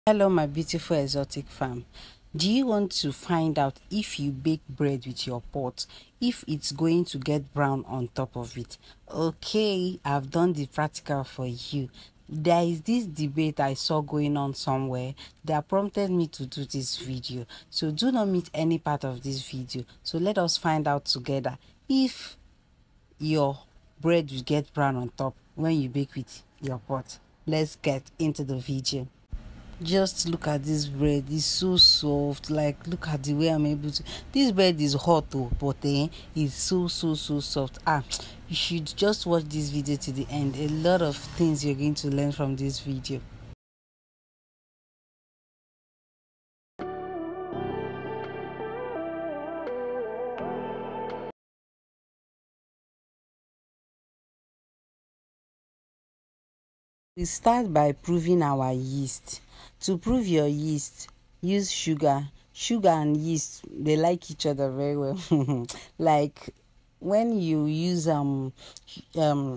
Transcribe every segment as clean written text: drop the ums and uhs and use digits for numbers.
Hello, my beautiful exotic fam. Do you want to find out if you bake bread with your pot, if it's going to get brown on top of it? Okay, I've done the practical for you. There is this debate I saw going on somewhere that prompted me to do this video. So do not miss any part of this video. So let us find out together if your bread will get brown on top when you bake with your pot. Let's get into the video. Just look at this bread, it's so soft. Like, look at the way I'm able to. This bread is hot though, but it's so soft. You should just watch this video to the end. A lot of things you're going to learn from this video. We start by proving our yeast. To prove your yeast, use sugar. Sugar and yeast, they like each other very well. Like when you use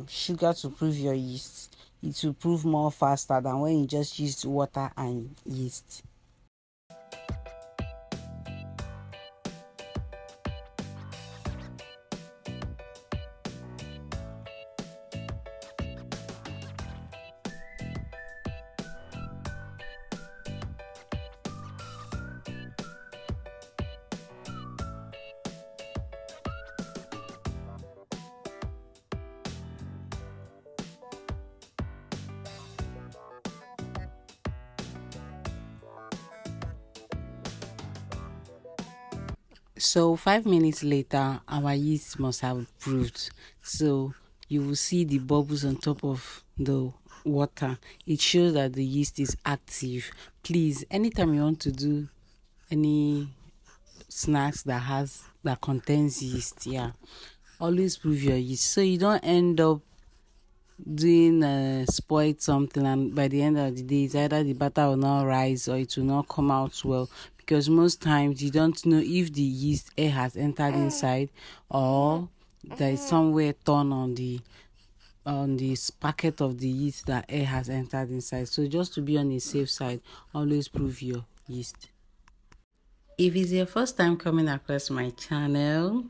sugar to prove your yeast, it will prove more faster than when you just use water and yeast. So 5 minutes later, our yeast must have proved. So you will see the bubbles on top of the water. It shows that the yeast is active. Please, anytime you want to do any snacks that contains yeast, always prove your yeast so you don't end up doing spoiled something, and by the end of the day, it's either the batter will not rise or it will not come out well, because most times you don't know if the yeast air has entered inside or there is somewhere torn on the packet of the yeast that air has entered inside. So just to be on the safe side, always prove your yeast. If it's your first time coming across my channel,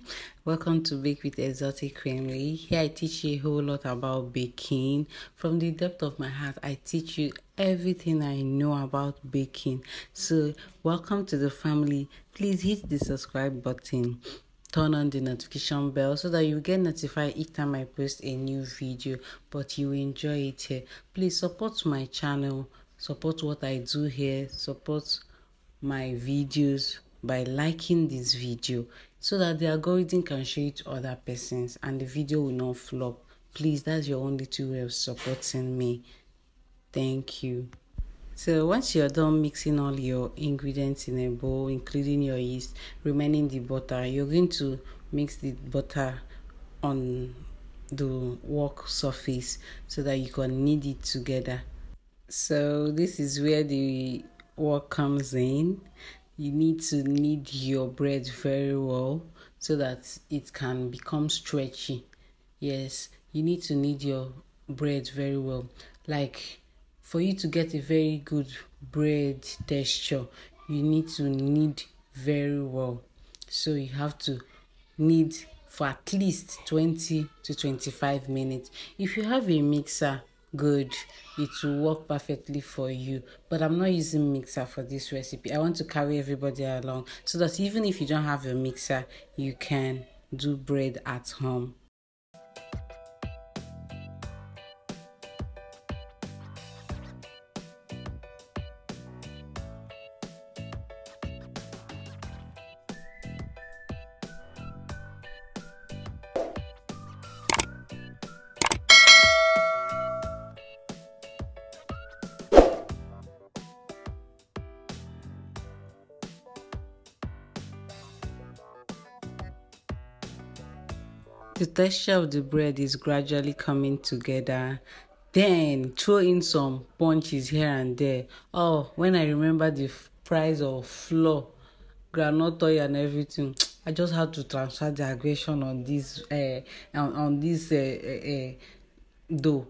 welcome to Bake with Exotic Creamery. Here I teach you a whole lot about baking. From the depth of my heart, I teach you everything I know about baking. So welcome to the family. Please hit the subscribe button. Turn on the notification bell so that you get notified each time I post a new video, but you enjoy it here. Please support my channel, support what I do here, support my videos by liking this video so that the algorithm can show it to other persons and the video will not flop. Please, that's your only two way of supporting me. Thank you. So once you're done mixing all your ingredients in a bowl, including your yeast, remaining the butter, you're going to mix the butter on the work surface so that you can knead it together. So this is where the work comes in. You need to knead your bread very well so that it can become stretchy. Yes, you need to knead your bread very well. Like, for you to get a very good bread texture, you need to knead very well. So you have to knead for at least 20 to 25 minutes. If you have a mixer, good, it will work perfectly for you, but I'm not using mixer for this recipe. I want to carry everybody along so that even if you don't have a mixer, you can do bread at home. The texture of the bread is gradually coming together. Then throw in some punches here and there. Oh, when I remember the price of flour, groundnut oil and everything, I just had to transfer the aggression on this though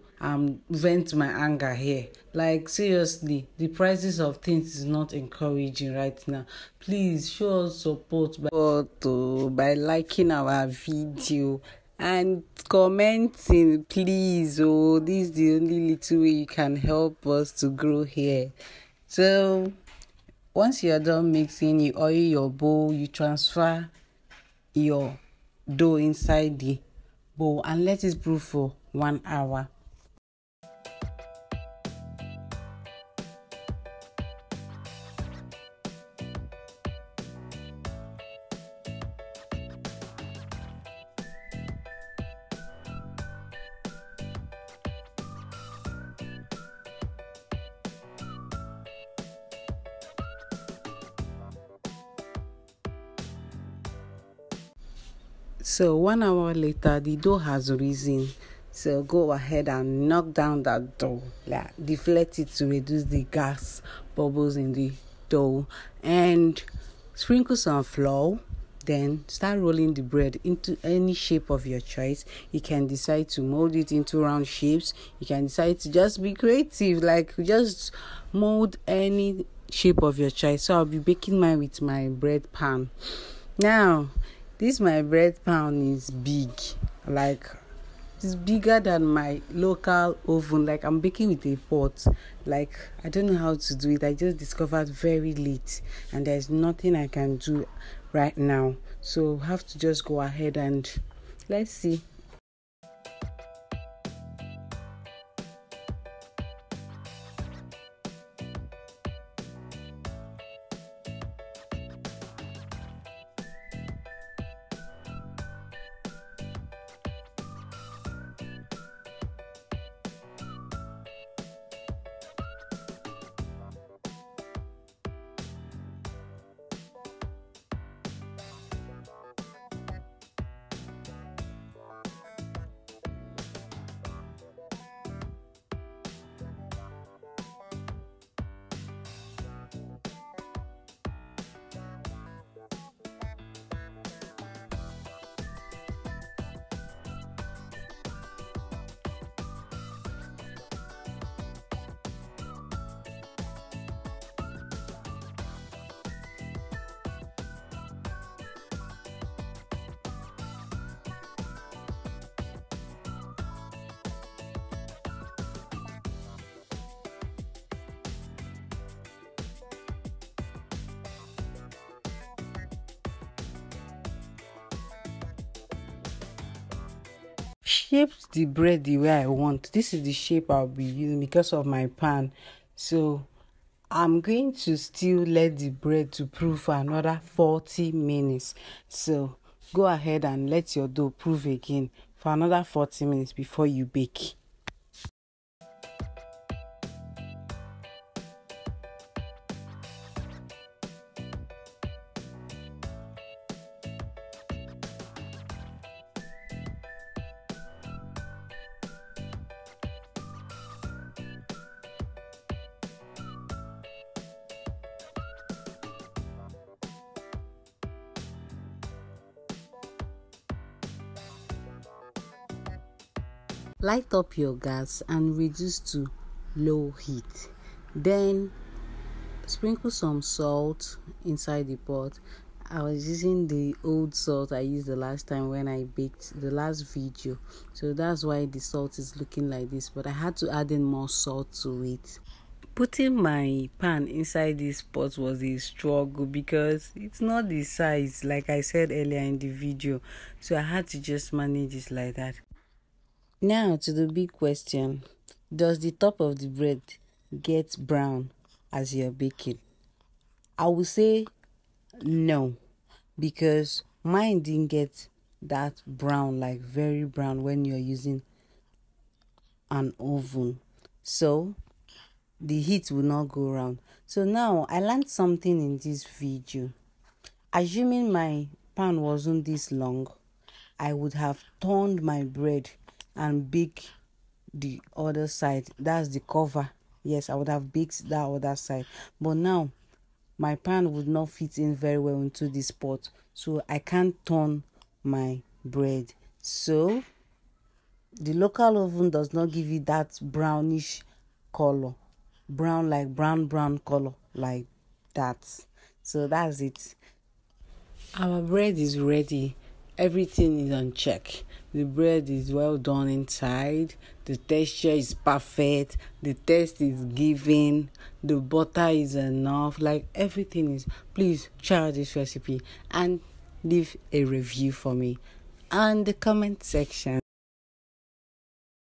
vent my anger here. Like seriously, the prices of things is not encouraging right now. Please show us support by liking our video and commenting, please. Oh, this is the only little way you can help us to grow here. So once you're done mixing, you oil your bowl, you transfer your dough inside the bowl and let it brew for 1 hour. So 1 hour later, the dough has risen. So go ahead and knock down that dough, like deflate it to reduce the gas bubbles in the dough, and sprinkle some flour. Then start rolling the bread into any shape of your choice. You can decide to mold it into round shapes. You can decide to just be creative, like just mold any shape of your choice. So I'll be baking mine with my bread pan. Now, this my bread pan is big, like it's bigger than my local oven. Like I'm baking with a pot. Like I don't know how to do it. I just discovered very late, and there's nothing I can do right now. So have to just go ahead and let's see. Shaped the bread the way I want. This is the shape I'll be using because of my pan. So I'm going to still let the bread to prove for another 40 minutes. So go ahead and let your dough prove again for another 40 minutes before you bake. Light up your gas and reduce to low heat. Then sprinkle some salt inside the pot. I was using the old salt I used the last time when I baked the last video, so that's why the salt is looking like this, but I had to add in more salt to it. Putting my pan inside this pot was a struggle because it's not the size like I said earlier in the video, so I had to just manage it like that. Now to the big question, does the top of the bread get brown as you're baking? I will say no, because mine didn't get that brown, like very brown when you're using an oven. So the heat will not go around. So now I learned something in this video. Assuming my pan wasn't this long, I would have turned my bread and bake the other side. That's the cover. Yes, I would have baked that other side. But now my pan would not fit in very well into this pot, so I can't turn my bread. So The local oven does not give you that brownish color, brown color like that. So that's it. Our bread is ready. Everything is on check. The bread is well done inside. The texture is perfect. The taste is given. The butter is enough. Like everything is. Please try this recipe and leave a review for me and the comment section.